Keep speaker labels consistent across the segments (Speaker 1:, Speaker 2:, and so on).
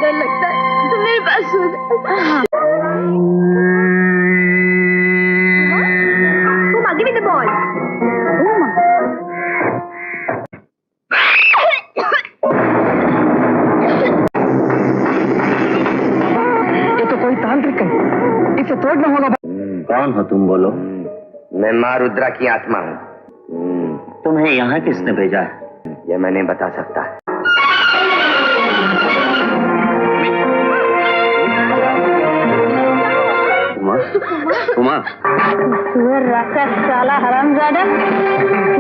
Speaker 1: डर लगता है। तुम मेरे पास सो जाओ। Uma, give me the ball. Uma.
Speaker 2: ये तो कोई तांत्रिक है, इसे तोड़ना होगा।
Speaker 3: कौन हो तुम, बोलो।
Speaker 4: मैं माँ रुद्रा की आत्मा हूँ।
Speaker 3: तुम्हें यहाँ किसने भेजा है?
Speaker 4: ये मैं नहीं बता सकता।
Speaker 3: उमा,
Speaker 1: सुअर राक्षस साला हरामजादा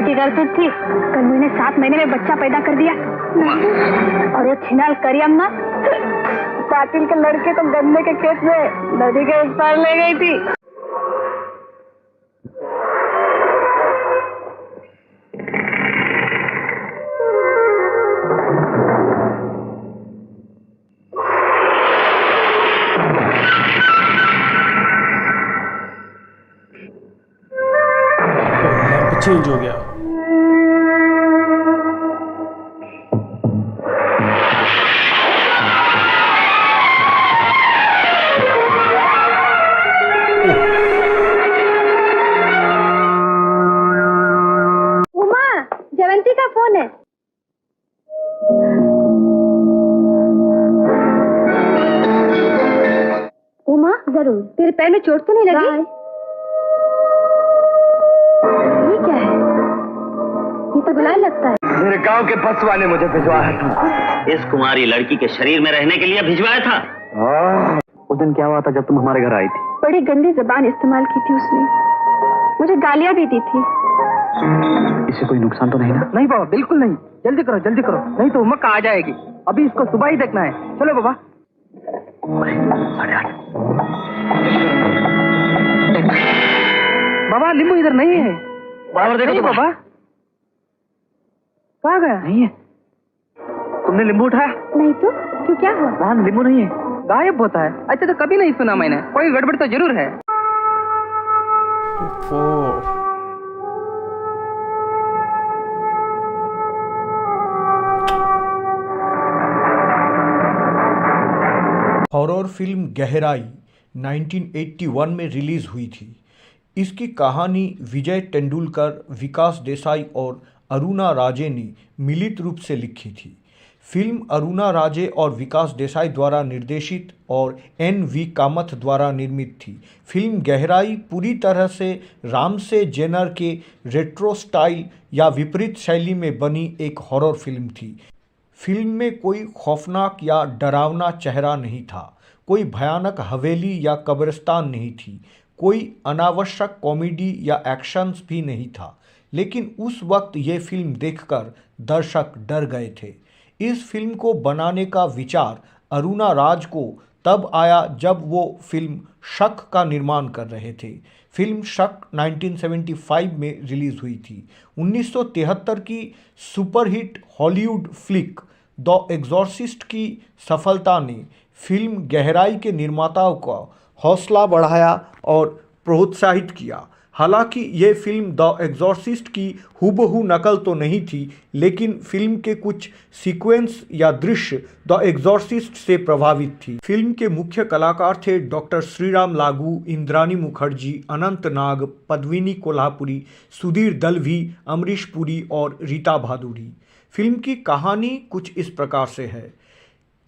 Speaker 1: की करतूत थी। कल मैंने 7 महीने में बच्चा पैदा कर दिया। और वो छिनाल करियम्मा पाटिल के लड़के को गन्ने के खेत में नदी के उस पार ले गई थी।
Speaker 5: चेंज हो गया।
Speaker 1: उमा, जयंती का फोन है। उमा, जरूर। तेरे पैर में चोट तो नहीं लगी? ये क्या है? ये तो गुलाल लगता है।
Speaker 4: मेरे गांव के बसवा ने मुझे भिजवाया था।
Speaker 3: इस कुमारी लड़की के शरीर में रहने के लिए भिजवाया था।
Speaker 2: उस दिन क्या हुआ था जब तुम हमारे घर आई थी?
Speaker 1: बड़ी गंदी जबान इस्तेमाल की थी उसने, मुझे गालियां भी दी थी।
Speaker 2: इसे कोई नुकसान तो नहीं ना? नहीं बाबा, बिल्कुल नहीं। जल्दी करो, जल्दी करो, नहीं तो उमक आ जाएगी। अभी इसको सुबह ही देखना है। चलो बाबा। 8:30। बाबा, नींबू इधर नहीं है।
Speaker 3: बराबर देखो तो
Speaker 2: बाबा, कहाँ गया? नहीं है। तुमने नींबू उठाया?
Speaker 1: नहीं तो क्यों, क्या हुआ?
Speaker 2: वहाँ नींबू नहीं है, गायब होता है। अच्छा तो कभी नहीं सुना मैंने। कोई गड़बड़ तो जरूर है।
Speaker 6: हॉरर फिल्म गहराई 1981 में रिलीज हुई थी। इसकी कहानी विजय तेंदुलकर, विकास देसाई और अरुणा राजे ने मिलित रूप से लिखी थी। फिल्म अरुणा राजे और विकास देसाई द्वारा निर्देशित और एन.वी. कामथ द्वारा निर्मित थी। फिल्म गहराई पूरी तरह से रामसे जेनर के रेट्रो स्टाइल या विपरीत शैली में बनी एक हॉरर फिल्म थी। फिल्म में कोई खौफनाक या डरावना चेहरा नहीं था, कोई भयानक हवेली या कब्रिस्तान नहीं थी, कोई अनावश्यक कॉमेडी या एक्शंस भी नहीं था। लेकिन उस वक्त ये फिल्म देखकर दर्शक डर गए थे। इस फिल्म को बनाने का विचार अरुणा राज को तब आया जब वो फिल्म शक का निर्माण कर रहे थे। फिल्म शक 1975 में रिलीज हुई थी। 1973 की superhit Hollywood flick the Exorcist की सफलता ने फिल्म गहराई के निर्माताओं का हौसला बढ़ाया और प्रोत्साहित किया। हालांकि ये फिल्म द एग्जॉर्सिस्ट की हूबहू नकल तो नहीं थी, लेकिन फिल्म के कुछ सीक्वेंस या दृश्य द एग्जॉर्सिस्ट से प्रभावित थी। फिल्म के मुख्य कलाकार थे डॉक्टर श्रीराम लागू, इंद्रानी मुखर्जी, अनंत नाग, पद्मिनी कोल्हापुरी, सुधीर दलवी, अमरीश पुरी और रीता भादुरी। फिल्म की कहानी कुछ इस प्रकार से है।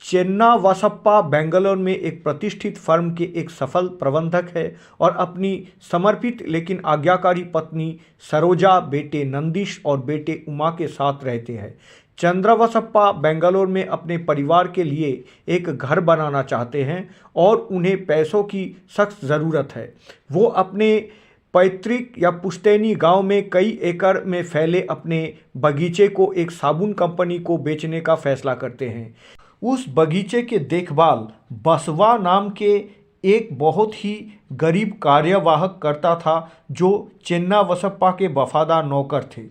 Speaker 6: चेन्ना वासप्पा बेंगलोर में एक प्रतिष्ठित फर्म के एक सफल प्रबंधक है और अपनी समर्पित लेकिन आज्ञाकारी पत्नी सरोजा, बेटे नंदिश और बेटे उमा के साथ रहते हैं। चंद्रवसप्पा बेंगलोर में अपने परिवार के लिए एक घर बनाना चाहते हैं और उन्हें पैसों की सख्त ज़रूरत है। वो अपने पैतृक या पुश्तैनी गांव में कई एकड़ में फैले अपने बगीचे को एक साबुन कंपनी को बेचने का फैसला करते हैं। उस बगीचे के देखभाल बसवा नाम के एक बहुत ही गरीब कार्यवाहक करता था, जो चेन्ना वसप्पा के वफादार नौकर थे।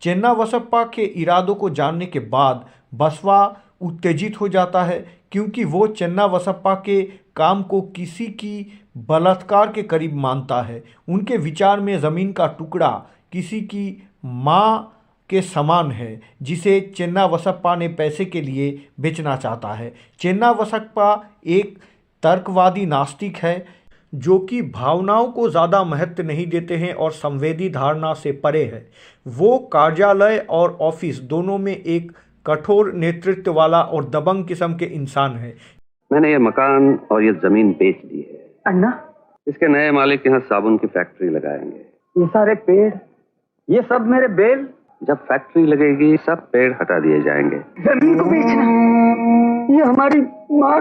Speaker 6: चेन्ना वसप्पा के इरादों को जानने के बाद बसवा उत्तेजित हो जाता है, क्योंकि वो चेन्ना वसप्पा के काम को किसी की बलात्कार के करीब मानता है। उनके विचार में ज़मीन का टुकड़ा किसी की माँ के समान है जिसे चेन्ना बसप्पा ने पैसे के लिए बेचना चाहता है। चेन्ना बसप्पा एक तर्कवादी नास्तिक है जो कि भावनाओं को ज़्यादा महत्व नहीं देते हैं और संवेदी धारणा से परे है। वो कार्यालय और ऑफिस दोनों में एक कठोर नेतृत्व वाला और दबंग किस्म के इंसान है।
Speaker 5: मैंने ये मकान और ये जमीन बेच दी है।
Speaker 2: अन्ना,
Speaker 5: इसके नए मालिक यहाँ साबुन की फैक्ट्री लगाएंगे।
Speaker 2: ये सारे पेड़, ये सब मेरे बेल।
Speaker 5: जब फैक्ट्री लगेगी सब पेड़ हटा दिए जाएंगे।
Speaker 2: जमीन को बेचना, ये हमारी माँ,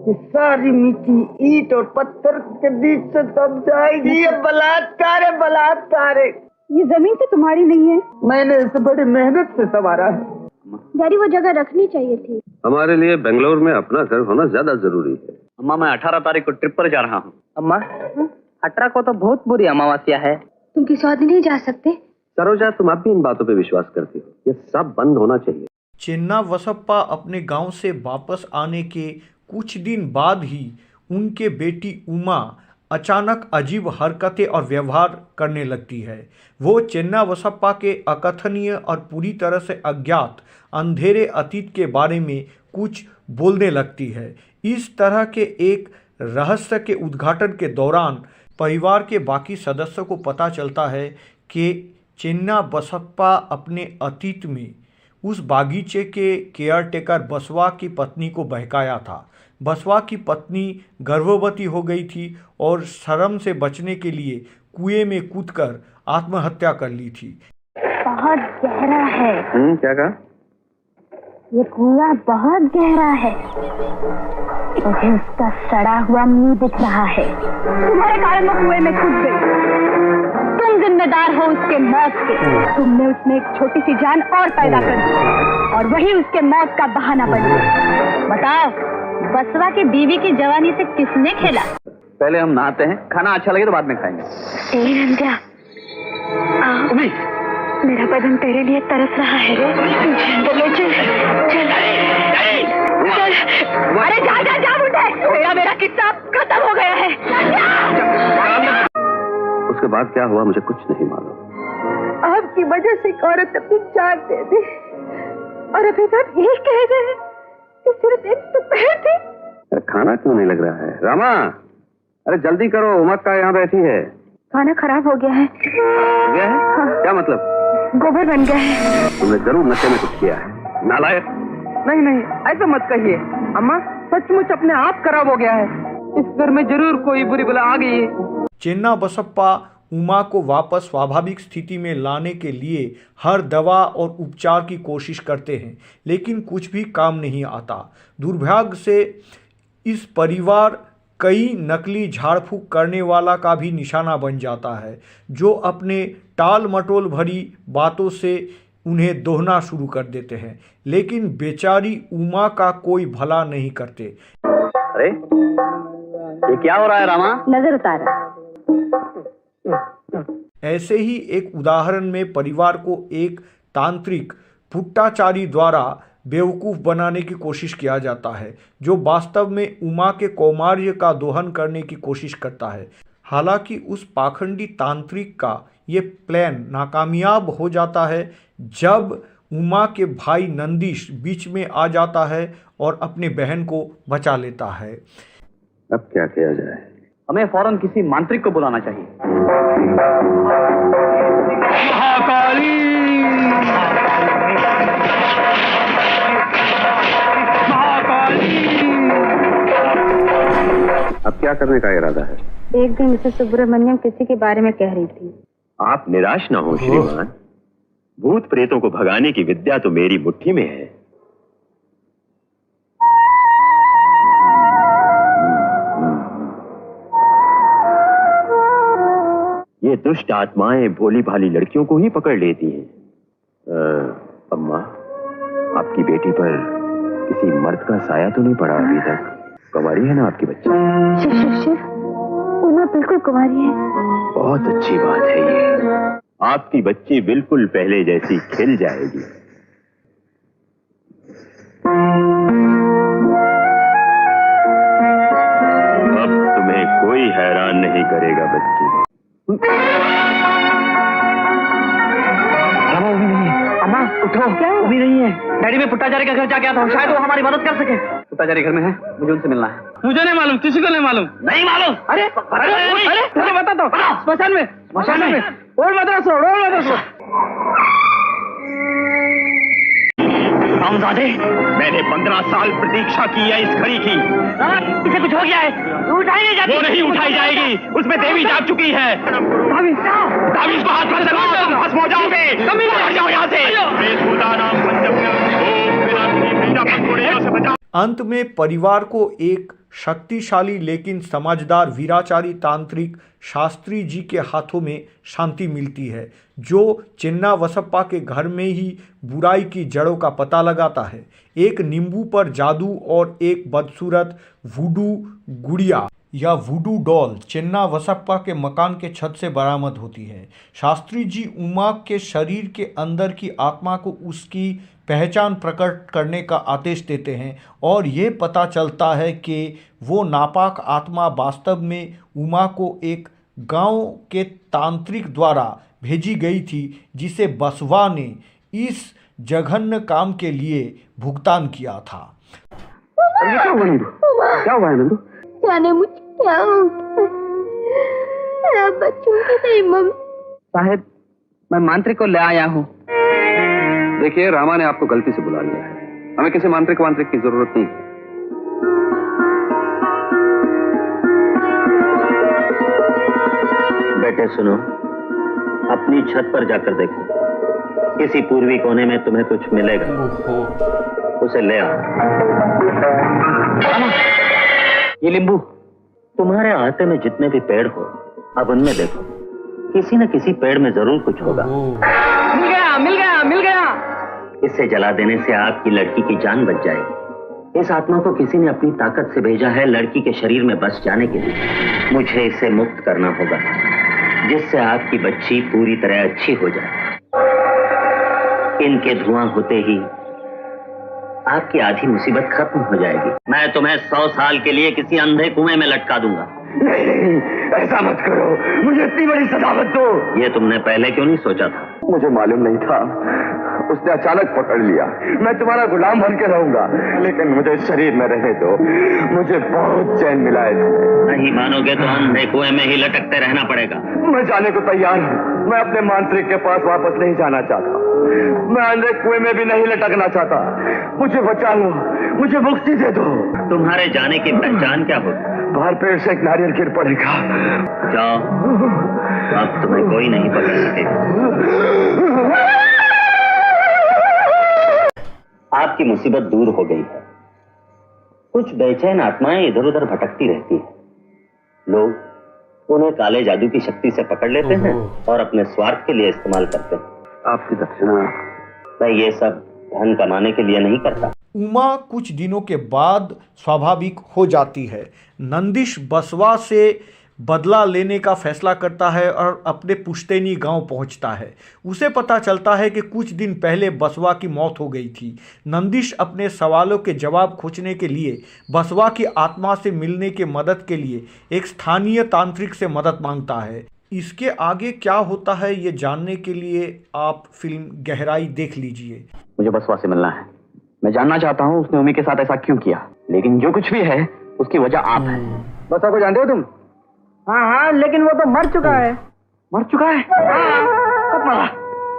Speaker 2: ये सारी मिट्टी, ईंट और पत्थर के बीच से दब जाएगी। ये बलात्कार है, बलात्कार है।
Speaker 1: ये जमीन तो तुम्हारी नहीं है।
Speaker 2: मैंने इसे बड़ी मेहनत से संवारा है।
Speaker 1: डैडी, वो जगह रखनी चाहिए थी।
Speaker 5: हमारे लिए बेंगलोर में अपना घर होना ज्यादा जरूरी है।
Speaker 3: अम्मा, मैं 18 तारीख को ट्रिप पर जा रहा हूँ।
Speaker 2: अम्मा, 18 को तो बहुत बुरी अमावस्या है।
Speaker 1: तुम किसी और दिन नहीं जा सकते?
Speaker 5: सरोजा, तुम अब भी इन बातों पे विश्वास करती हो? ये सब बंद होना चाहिए।
Speaker 6: चेन्ना बसप्पा अपने गांव से वापस आने के कुछ दिन बाद ही उनके बेटी उमा अचानक अजीब हरकतें और व्यवहार करने लगती है। वो चेन्ना बसप्पा के अकथनीय और पूरी तरह से अज्ञात अंधेरे अतीत के बारे में कुछ बोलने लगती है। इस तरह के एक रहस्य के उद्घाटन के दौरान परिवार के बाकी सदस्यों को पता चलता है कि चेन्ना बसप्पा अपने अतीत में उस बागीचे के केयरटेकर बसवा की पत्नी को बहकाया था। बसवा की पत्नी गर्भवती हो गई थी और शर्म से बचने के लिए कुएं में कूदकर आत्महत्या कर ली थी।
Speaker 1: बहुत गहरा है।
Speaker 5: क्या कहा?
Speaker 1: ये कुआं बहुत गहरा है। मुझे उसका सड़ा हुआ मुंह दिख रहा है। तुम्हारे कारण वो कुएं में कूद गई। तुम जिम्मेदार हो उसके मौत के। तुमने उसमें एक छोटी सी जान और पैदा कर दी और वही उसके मौत का बहाना बन गया। बताओ, बसवा की बीवी की जवानी से किसने खेला?
Speaker 2: पहले हम नहाते हैं, खाना अच्छा लगे तो बाद में खाएंगे।
Speaker 1: रंजा, मेरा बदन तेरे लिए तरस रहा है। चल चल चल। अरे जा जा जा उठे, मेरा किस्सा खत्म हो गया है।
Speaker 5: उसके बाद क्या हुआ मुझे कुछ नहीं मालूम।
Speaker 1: आपकी वजह से एक औरत अपनी जान दे दी और अभी तक यही कह रहे हैं कि सिर्फ एक दोपहर थी।
Speaker 5: अरे खाना क्यों नहीं लग रहा है? रामा, अरे जल्दी करो, उमर का यहाँ बैठी है।
Speaker 1: खाना खराब हो गया है।
Speaker 5: गया है?
Speaker 1: हाँ।
Speaker 5: क्या मतलब?
Speaker 1: गोबर बन गया है।
Speaker 5: तुमने जरूर नशे में कुछ किया है, नालायक।
Speaker 2: नहीं नहीं, ऐसा मत कहिए अम्मा, सचमुच अपने आप खराब हो गया है। इस घर में जरूर कोई बुरी बला आ गई है।
Speaker 6: चेन्ना बसप्पा उमा को वापस स्वाभाविक स्थिति में लाने के लिए हर दवा और उपचार की कोशिश करते हैं, लेकिन कुछ भी काम नहीं आता। दुर्भाग्य से इस परिवार कई नकली झाड़ फूक करने वाला का भी निशाना बन जाता है, जो अपने टाल मटोल भरी बातों से उन्हें दोहना शुरू कर देते हैं, लेकिन बेचारी उमा का कोई भला नहीं करते।
Speaker 3: अरे ये क्या हो रहा है रामा?
Speaker 1: नजर उतारा।
Speaker 6: ऐसे ही एक उदाहरण में परिवार को एक तांत्रिक भुट्टाचारी द्वारा बेवकूफ़ बनाने की कोशिश किया जाता है, जो वास्तव में उमा के कौमार्य का दोहन करने की कोशिश करता है। हालांकि उस पाखंडी तांत्रिक का ये प्लान नाकामयाब हो जाता है जब उमा के भाई नंदीश बीच में आ जाता है और अपने बहन को बचा लेता है।
Speaker 5: अब क्या किया जाए?
Speaker 2: हमें फौरन किसी मांत्रिक को बुलाना चाहिए।
Speaker 3: महाकाली!
Speaker 5: अब क्या करने का इरादा है?
Speaker 1: एक दिन मिसेस सुब्रमण्यम किसी के बारे में कह रही थी।
Speaker 7: आप निराश ना हो श्रीमान, भूत प्रेतों को भगाने की विद्या तो मेरी मुट्ठी में है। ये दुष्ट आत्माएं भोली भाली लड़कियों को ही पकड़ लेती हैं। अम्मा, आपकी बेटी पर किसी मर्द का साया तो नहीं पड़ा अभी तक? कुंवारी है ना आपकी बच्ची?
Speaker 1: शिव शिव शिव, उमा बिल्कुल कुंवारी है।
Speaker 7: बहुत अच्छी बात है ये। आपकी बच्ची बिल्कुल पहले जैसी खिल जाएगी। अब तुम्हें कोई हैरान नहीं करेगा बच्ची।
Speaker 2: नहीं
Speaker 3: उठो, वो भी नहीं है। डैडी में पुट्टाचारी का घर जाके आता हूँ, शायद वो हमारी मदद कर सके। पुट्टाचारी घर में है, मुझे उनसे मिलना है। मुझे नहीं मालूम, किसी को नहीं मालूम। नहीं मालूम? अरे अरे बता दो, स्मशान में रोड मत
Speaker 7: रामजादे, मैंने 15 साल प्रतीक्षा की है इस घड़ी की।
Speaker 3: इसे कुछ हो गया है, उठाई नहीं जाती।
Speaker 7: वो नहीं उठाई जाएगी, उसमें देवी जाग चुकी है। तावीज़ को हाथ में लगाओ, तुम भस्म हो जाओगे। हट जाओ यहाँ से।
Speaker 6: अंत में परिवार को एक शक्तिशाली लेकिन समझदार वीराचारी तांत्रिक शास्त्री जी के हाथों में शांति मिलती है, जो चेन्नावसप्पा के घर में ही बुराई की जड़ों का पता लगाता है। एक नींबू पर जादू और एक बदसूरत वुडू गुड़िया या वुडू डॉल चेन्नावसप्पा के मकान के छत से बरामद होती है। शास्त्री जी उमा के शरीर के अंदर की आत्मा को उसकी पहचान प्रकट करने का आदेश देते हैं और ये पता चलता है कि वो नापाक आत्मा वास्तव में उमा को एक गांव के तांत्रिक द्वारा भेजी गई थी, जिसे बसवा ने इस जघन्य काम के लिए भुगतान किया था।
Speaker 5: क्या हुआ नंदू? क्या हुआ है नंदू?
Speaker 1: जाने मुझे क्या होगा, मैं बचूंगी नहीं मम्मी।
Speaker 3: साहब, मैं मांत्रिक को ले आया हूँ।
Speaker 5: देखिए, रामा ने आपको गलती से बुला लिया है। हमें किसी मांत्रिक की जरूरत नहीं है।
Speaker 8: बेटे सुनो, अपनी छत पर जाकर देखो, किसी पूर्वी कोने में तुम्हें कुछ मिलेगा, उसे ले आओ।
Speaker 3: ये नींबू
Speaker 8: तुम्हारे आते में जितने भी पेड़ हो, अब उनमें देखो, किसी न किसी पेड़ में जरूर कुछ होगा।
Speaker 3: मिल गया, मिल गया, मिल गया।
Speaker 8: इसे जला देने से आपकी लड़की की जान बच जाएगी। इस आत्मा को किसी ने अपनी ताकत से भेजा है लड़की के शरीर में बस जाने के लिए। मुझे इसे मुक्त करना होगा, जिससे आपकी बच्ची पूरी तरह अच्छी हो जाए। इनके धुआं होते ही आपकी आधी मुसीबत खत्म हो जाएगी। मैं तुम्हें 100 साल के लिए किसी अंधे कुएं में लटका दूंगा।
Speaker 7: नहीं, ऐसा मत करो, मुझे इतनी बड़ी सजा मत दो।
Speaker 8: ये तुमने पहले क्यों नहीं सोचा था?
Speaker 7: मुझे मालूम नहीं था, उसने अचानक पकड़ लिया। मैं तुम्हारा गुलाम बन के रहूंगा, लेकिन मुझे शरीर में रहने दो। मुझे बहुत चैन मिला है इसमें।
Speaker 8: नहीं मानोगे तो अंधे कुएं में ही लटकते रहना पड़ेगा।
Speaker 7: मैं जाने को तैयार हूँ। मैं अपने मांत्रिक के पास वापस नहीं जाना चाहता। मैं अंधे कुएं में भी नहीं लटकना चाहता। मुझे बचा लो, मुझे मुक्ति दे दो।
Speaker 8: तुम्हारे जाने की पहचान क्या होगी?
Speaker 7: बाहर पेड़ से एक नारियल गिर पड़ेगा।
Speaker 8: जाओ, अब तुम्हें कोई नहीं पकड़ सकेगा। आपकी मुसीबत दूर हो गई है। कुछ बेचैन आत्माएं इधर उधर भटकती रहती हैं। लोग उन्हें काले जादू की शक्ति से पकड़ लेते हैं और अपने स्वार्थ के लिए इस्तेमाल करते हैं।
Speaker 5: आपकी दक्षिणा?
Speaker 8: मैं ये सब धन कमाने के लिए नहीं करता।
Speaker 6: उमा कुछ दिनों के बाद स्वाभाविक हो जाती है। नंदिश बसवा से बदला लेने का फैसला करता है और अपने पुश्तैनी गांव पहुंचता है। उसे पता चलता है कि कुछ दिन पहले बसवा की मौत हो गई थी। नंदिश अपने सवालों के जवाब खोजने के लिए बसवा की आत्मा से मिलने की मदद के लिए एक स्थानीय तांत्रिक से मदद मांगता है। इसके आगे क्या होता है ये जानने के लिए आप फिल्म गहराई देख लीजिए।
Speaker 3: मुझे बसवा से मिलना है। मैं जानना चाहता हूँ उसने उमी के साथ ऐसा क्यों किया, लेकिन जो कुछ भी है उसकी वजह आप है।
Speaker 2: बसवा को जानते हो तुम? हाँ, लेकिन वो तो मर चुका है।
Speaker 3: मर चुका है?
Speaker 2: कब मरा?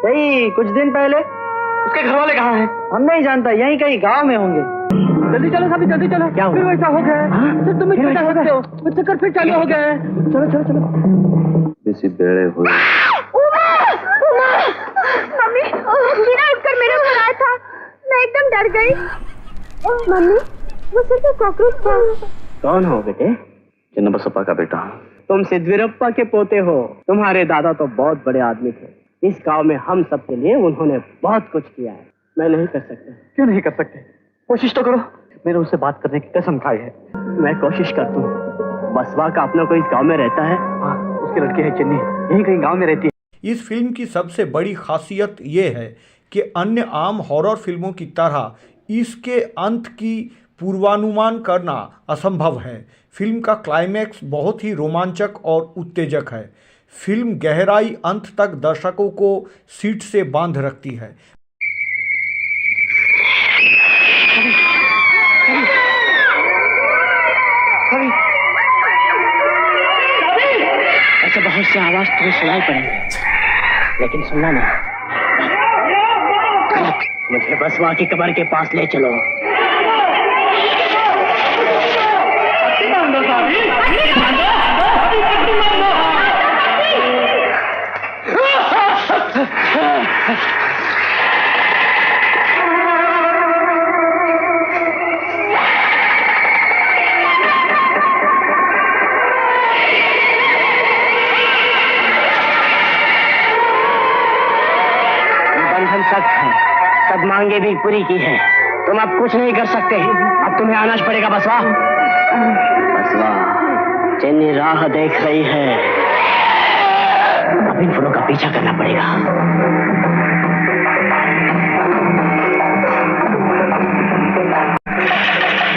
Speaker 2: यही कुछ दिन पहले।
Speaker 3: उसके घर वाले कहाँ हैं?
Speaker 2: हम नहीं जानता, यहीं कहीं गांव में होंगे।
Speaker 3: जल्दी चलो सभी, जल्दी चलो। क्या फिर वैसा हो गया है? सिर्फ तुम इतना सकते हो, वो चक्कर फिर चालू हो गया है।
Speaker 2: चलो चलो चलो।
Speaker 5: किसी बेड़े हुए
Speaker 1: मम्मी बिना उठकर मेरे ऊपर आया था, मैं एकदम डर गई। मम्मी वो सिर्फ एक कॉकरोच था।
Speaker 3: कौन हो बेटे?
Speaker 5: चेन्नावसप्पा का बेटा।
Speaker 2: तुम सिद्धवीरप्पा के पोते हो। तुम्हारे दादा तो बहुत बड़े आदमी थे। इस गांव में हम सब के लिए उन्होंने बहुत कुछ किया है। मैं नहीं कर सकता।
Speaker 3: क्यों नहीं कर सकते? कोशिश तो करो। मैंने उससे बात करने की कसम खाई है।
Speaker 2: मैं कोशिश करता हूँ। बसवा का अपना कोई इस गांव में रहता है?
Speaker 3: हाँ, उसकी लड़की है चन्नी, यही कहीं गांव में रहती है।
Speaker 6: इस फिल्म की सबसे बड़ी खासियत ये है कि अन्य आम हॉरर फिल्मों की तरह इसके अंत की पूर्वानुमान करना असंभव है। फिल्म का क्लाइमैक्स बहुत ही रोमांचक और उत्तेजक है। फिल्म गहराई अंत तक दर्शकों को सीट से बांध रखती है।
Speaker 3: से आवाज तुम्हें सुनाई पड़ेगी, लेकिन सुनना नहीं। मुझे बसवा की कब्र के पास ले चलो। बंधन सख्त है, सब मांगे भी पूरी की है। तुम अब कुछ नहीं कर सकते, अब तुम्हें आना पड़ेगा बसवा। बसवा, चन्नी राह देख रही है, अब इन फूलों का पीछा करना पड़ेगा।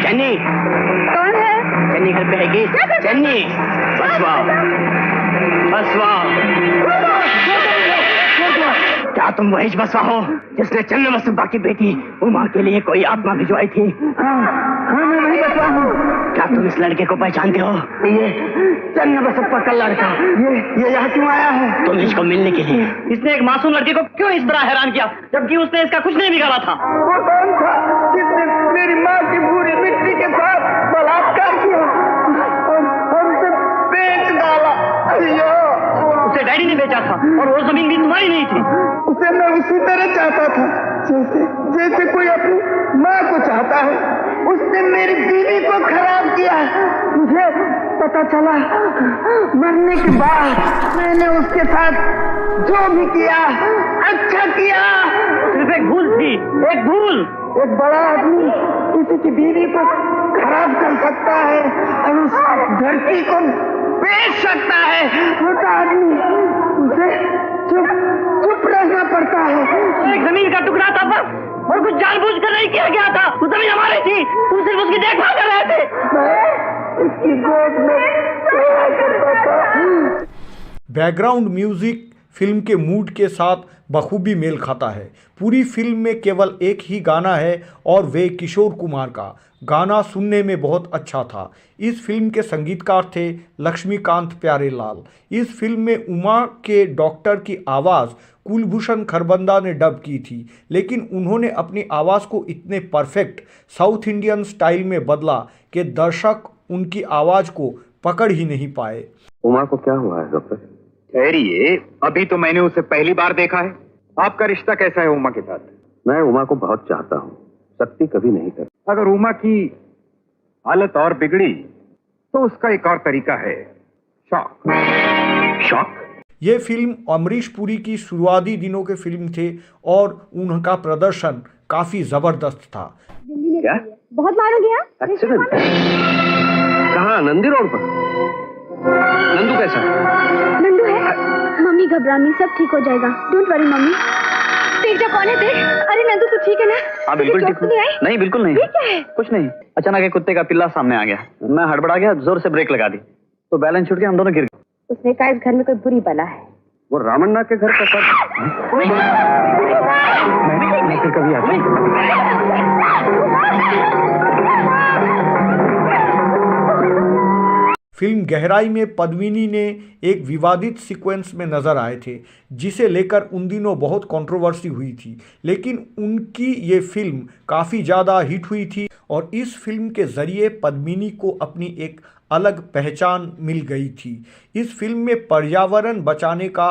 Speaker 3: चन्नी,
Speaker 1: कौन है?
Speaker 3: चन्नी घर पे है? चन्नी, बसवा, बसवा, क्या तुम वही बसवा हो जिसने चन्न बसवा की बेटी उमा के लिए कोई आत्मा भिजवाई थी?
Speaker 2: हाँ, मैं वही बसवा हूँ।
Speaker 3: क्या तुम इस लड़के को पहचानते हो?
Speaker 2: ये चन्न बसप्पा का लड़का, ये यहाँ क्यों आया है?
Speaker 3: तुम इसको मिलने के लिए। इसने एक मासूम लड़के को क्यों इस तरह हैरान किया, जबकि उसने इसका कुछ नहीं बिगाड़ा था?
Speaker 2: वो कौन था जिसने मेरी माँ की पूरी मिट्टी के साथ बलात्कार किया और हमसे बेच डाला? अयो,
Speaker 3: उसे डैडी ने बेचा था और वो जमीन भी तुम्हारी नहीं थी।
Speaker 2: उसे मैं उसी तरह चाहता था जैसे कोई अपनी माँ को चाहता है। उसने मेरी बीवी को खराब किया। मुझे पता चला मरने के बाद मैंने उसके साथ जो भी किया अच्छा किया।
Speaker 3: सिर्फ एक भूल थी, एक भूल।
Speaker 2: एक बड़ा आदमी किसी की बीवी को खराब कर सकता है और उस धरती को बेच सकता है। छोटा आदमी उसे चुप रहना पड़ता है।
Speaker 3: एक जमीन का टुकड़ा था बस, और कुछ जानबूझ कर नहीं किया गया था। वो जमीन हमारी थी, तुम सिर्फ उसकी देखभाल कर रहे थे।
Speaker 2: मैं उसकी गोद में सोया करता था।
Speaker 6: बैकग्राउंड म्यूजिक फिल्म के मूड के साथ बखूबी मेल खाता है। पूरी फिल्म में केवल एक ही गाना है और वे किशोर कुमार का। गाना सुनने में बहुत अच्छा था। इस फिल्म के संगीतकार थे लक्ष्मीकांत प्यारेलाल। इस फिल्म में उमा के डॉक्टर की आवाज़ कुलभूषण खरबंदा ने डब की थी, लेकिन उन्होंने अपनी आवाज़ को इतने परफेक्ट साउथ इंडियन स्टाइल में बदला कि दर्शक उनकी आवाज़ को पकड़ ही नहीं पाए।
Speaker 5: उमा को क्या हुआ है डॉक्टर?
Speaker 9: ठहरिए, अभी तो मैंने उसे पहली बार देखा है। आपका रिश्ता कैसा है उमा के साथ?
Speaker 5: मैं उमा को बहुत चाहता हूँ, सख्ती कभी नहीं कर।
Speaker 9: अगर उमा की हालत और बिगड़ी तो उसका एक और तरीका है, शॉक।
Speaker 5: शॉक?
Speaker 6: ये फिल्म अमरीश पुरी की शुरुआती दिनों के फिल्म थे और उनका प्रदर्शन काफी जबरदस्त था।
Speaker 5: क्या?
Speaker 1: बहुत मार हो गया?
Speaker 5: एक्सीडेंट? कहाँ? नंदी रोड पर? नंदू कैसा है?
Speaker 1: नंदू है, मम्मी घबरानी, सब ठीक हो जाएगा। Don't worry mummy. तेजा कौन है? अरे नंदू तू ठीक है ना?
Speaker 3: हाँ बिल्कुल ठीक हूँ। नहीं बिल्कुल नहीं, कुछ नहीं। अचानक एक कुत्ते का पिल्ला सामने आ गया, मैं हड़बड़ा गया, जोर से ब्रेक लगा दी तो बैलेंस छूट गया, हम दोनों गिर गए।
Speaker 1: उसने कहा इस घर में कोई बुरी बला है।
Speaker 5: वो रामन्ना के घर का सब। मैं फिर कभी आता हूँ।
Speaker 6: फिल्म गहराई में पद्मिनी ने एक विवादित सीक्वेंस में नजर आए थे, जिसे लेकर उन दिनों बहुत कंट्रोवर्सी हुई थी, लेकिन उनकी ये फिल्म काफ़ी ज़्यादा हिट हुई थी और इस फिल्म के ज़रिए पद्मिनी को अपनी एक अलग पहचान मिल गई थी। इस फिल्म में पर्यावरण बचाने का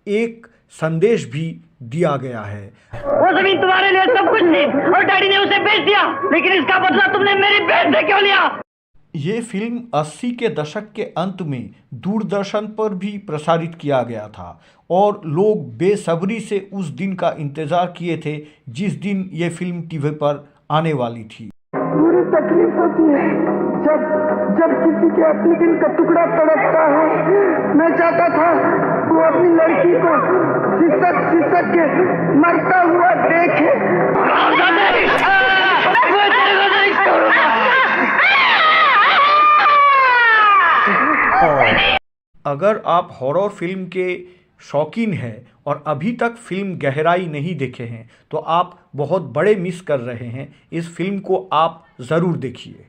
Speaker 6: एक संदेश भी दिया गया है।
Speaker 3: वो जमीन तुम्हारे लिए सब कुछ थी और डैडी ने उसे बेच दिया, लेकिन इसका बदला तुमने मेरी बेट से क्यों लिया?
Speaker 6: ये फिल्म 80 के दशक के अंत में दूरदर्शन पर भी प्रसारित किया गया था और लोग बेसब्री से उस दिन का इंतजार किए थे जिस दिन ये फिल्म टीवी पर आने वाली थी।
Speaker 2: पूरी तकलीफ होती है जब किसी के अपने दिल का टुकड़ा तड़पता है। मैं चाहता था वो अपनी लड़की को सिसक के मरता हुआ देखे।
Speaker 6: अगर आप हॉरर फिल्म के शौकीन हैं और अभी तक फिल्म गहराई नहीं देखे हैं तो आप बहुत बड़े मिस कर रहे हैं। इस फिल्म को आप ज़रूर देखिए।